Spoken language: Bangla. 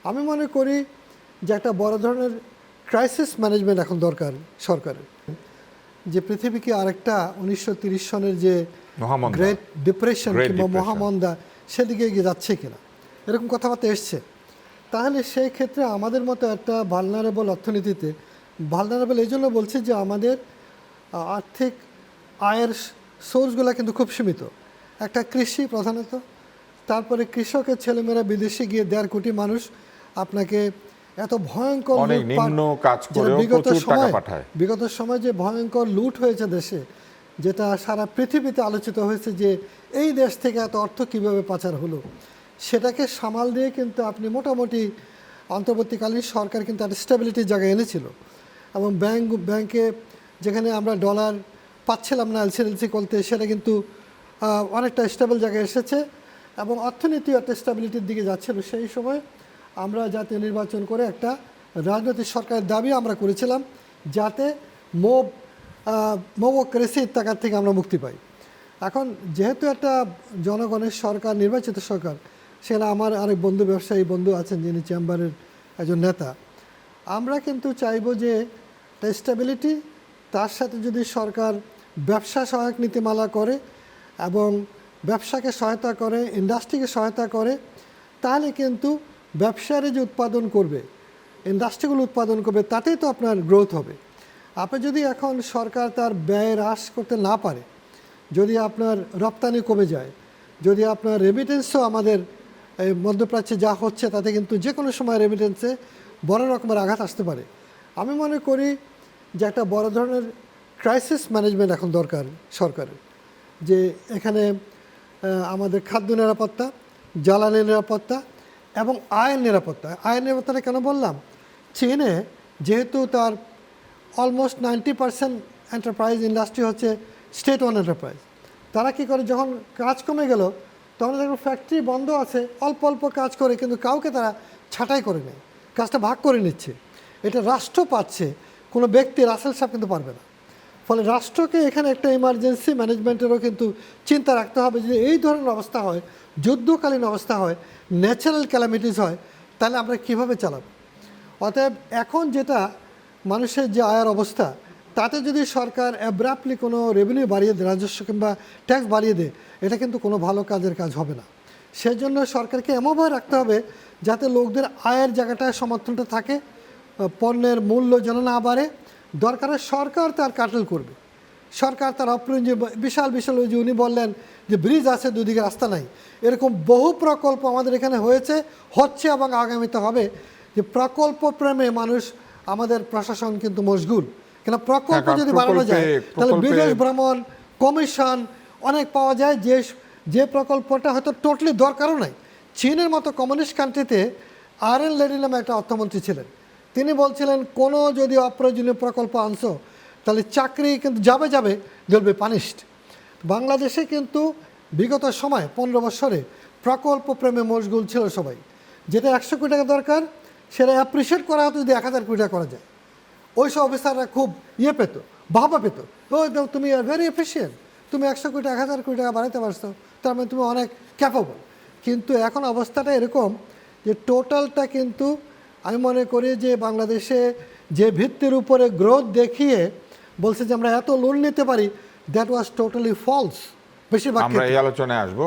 আমি মনে করি যে একটা বড় ধরনের ক্রাইসিস ম্যানেজমেন্ট এখন দরকার সরকারের। যে পৃথিবীকে আরেকটা 1930 সনের যে গ্রেট ডিপ্রেশন কিংবা মহামন্দা সেদিকে এগিয়ে যাচ্ছে কিনা, এরকম কথাবার্তা এসছে। তাহলে সেই ক্ষেত্রে আমাদের মতো একটা ভালনারেবল অর্থনীতিতে, ভালনারেবল এই জন্য বলছি যে আমাদের আর্থিক আয়ের সোর্সগুলো কিন্তু খুব সীমিত। একটা কৃষি প্রধানত, তারপরে কৃষকের ছেলেমেয়েরা বিদেশে গিয়ে 1.5 কোটি মানুষ আপনাকে এত ভয়ঙ্কর বিগত সময় যে ভয়ঙ্কর লুট হয়েছে দেশে, যেটা সারা পৃথিবীতে আলোচিত হয়েছে যে এই দেশ থেকে এত অর্থ কিভাবে পাচার হলো, সেটাকে সামাল দিয়ে কিন্তু আপনি মোটামুটি অন্তর্বর্তীকালীন সরকার কিন্তু একটা স্টেবিলিটির জায়গায় এনেছিল। এবং ব্যাংকে যেখানে আমরা ডলার পাচ্ছিলাম না এলসি করতে, সেটা কিন্তু অনেকটা স্টেবল জায়গায় এসেছে এবং অর্থনীতি একটা স্টেবিলিটির দিকে যাচ্ছিল। সেই সময় আমরা জাতীয় নির্বাচন করে একটা রাজনৈতিক সরকারের দাবি আমরা করেছিলাম যাতে মোবোক্রেসির টাকার থেকে আমরা মুক্তি পাই। এখন যেহেতু একটা জনগণের সরকার, নির্বাচিত সরকার, সেটা আমার আরেক বন্ধু, ব্যবসায়ী বন্ধু আছেন যিনি চেম্বারের একজন নেতা, আমরা কিন্তু চাইব যে স্টেবিলিটি, তার সাথে যদি সরকার ব্যবসা সহায়ক নীতিমালা করে এবং ব্যবসাকে সহায়তা করে, ইন্ডাস্ট্রিকে সহায়তা করে, তাহলে কিন্তু ব্যবসারে যে উৎপাদন করবে, ইন্ডাস্ট্রিগুলো উৎপাদন করবে, তাতেই তো আপনার গ্রোথ হবে। আপনি যদি এখন সরকার তার ব্যয় হ্রাস করতে না পারে, যদি আপনার রপ্তানি কমে যায়, যদি আপনার রেমিটেন্সও আমাদের এই মধ্যপ্রাচ্যে যা হচ্ছে তাতে কিন্তু যে কোনো সময় রেমিটেন্সে বড় রকমের আঘাত আসতে পারে। আমি মনে করি যে একটা বড় ধরনের ক্রাইসিস ম্যানেজমেন্ট এখন দরকার সরকারের। যে এখানে আমাদের খাদ্য নিরাপত্তা, জ্বালানি নিরাপত্তা এবং আয়ের নিরাপত্তা। আয়ের নিরাপত্তাটা কেন বললাম? চীনে যেহেতু তার অলমোস্ট 90% এন্টারপ্রাইজ ইন্ডাস্ট্রি হচ্ছে স্টেট ওয়ান এন্টারপ্রাইজ, তারা কী করে, যখন কাজ কমে গেল তখন দেখুন ফ্যাক্টরি বন্ধ আছে, অল্প অল্প কাজ করে, কিন্তু কাউকে তারা ছাঁটাই করে নেয়, কাজটা ভাগ করে নিচ্ছে। এটা রাষ্ট্র পাচ্ছে, কোনো ব্যক্তি, রাসেল সাহেব কিন্তু পারবে না। ফলে রাষ্ট্রকে এখানে একটা ইমার্জেন্সি ম্যানেজমেন্টেরও কিন্তু চিন্তা রাখতে হবে। যদি এই ধরনের অবস্থা হয়, যুদ্ধকালীন অবস্থা হয়, ন্যাচারাল ক্যালামিটিস হয়, তাহলে আমরা কীভাবে চালাবো? অতএব এখন যেটা মানুষের যে আয়ের অবস্থা, তাতে যদি সরকার অ্যাব্রাপ্টলি কোনো রেভিনিউ বাড়িয়ে দেয়, রাজস্ব কিংবা ট্যাক্স বাড়িয়ে দেয়, এটা কিন্তু কোনো ভালো কাজের কাজ হবে না। সেজন্য সরকারকে এমনভাবে রাখতে হবে যাতে লোকদের আয়ের জায়গাটায় সমর্থনটা থাকে, পণ্যের মূল্য যেন না বাড়ে। দরকারে সরকার তার কাটল করবে, সরকার তার অপ্রয়োজনীয় বিশাল বিশাল, ওই যে উনি বললেন যে ব্রিজ আছে, দুদিকে রাস্তা নাই, এরকম বহু প্রকল্প আমাদের এখানে হয়েছে, হচ্ছে এবং আগামীতে হবে। যে প্রকল্প প্রেমে মানুষ, আমাদের প্রশাসন কিন্তু মশগুল, কেন প্রকল্প যদি বাড়ানো যায় তাহলে বিদেশ ভ্রমণ, কমিশন অনেক পাওয়া যায়, যে প্রকল্পটা হয়তো টোটালি দরকারও নাই। চীনের মতো কমিউনিস্ট কান্ট্রিতে আরএন লেডি নামে একটা অর্থমন্ত্রী ছিলেন, তিনি বলছিলেন কোনো যদি অপ্রয়োজনীয় প্রকল্প আনছো তাহলে চাকরি কিন্তু যাবে, দেল বি পানিশড। বাংলাদেশে কিন্তু বিগত সময় 15 বছরে প্রকল্প প্রেমে মশগুল ছিল সবাই। যেটা 100 কোটি টাকা দরকার, সেটা অ্যাপ্রিসিয়েট করা হতো যদি 1000 কোটি টাকা করা যায়। ওই সব অফিসাররা খুব পেত, বাবা পেত, তুমি ভেরি এফিসিয়েন্ট, তুমি 100 কোটি 1000 কোটি টাকা বাড়াইতে পারছো, তার মানে তুমি অনেক ক্যাপেবল। কিন্তু এখন অবস্থাটা এরকম যে টোটালটা কিন্তু আমি মনে করি যে বাংলাদেশে যে ভিত্তির উপরে গ্রোথ দেখিয়ে বলছে যে আমরা এত লোন নিতে পারি, দ্যাট ওয়াজ টোটালি ফলস। বেশিরভাগ আমরা এই আলোচনায় আসবো।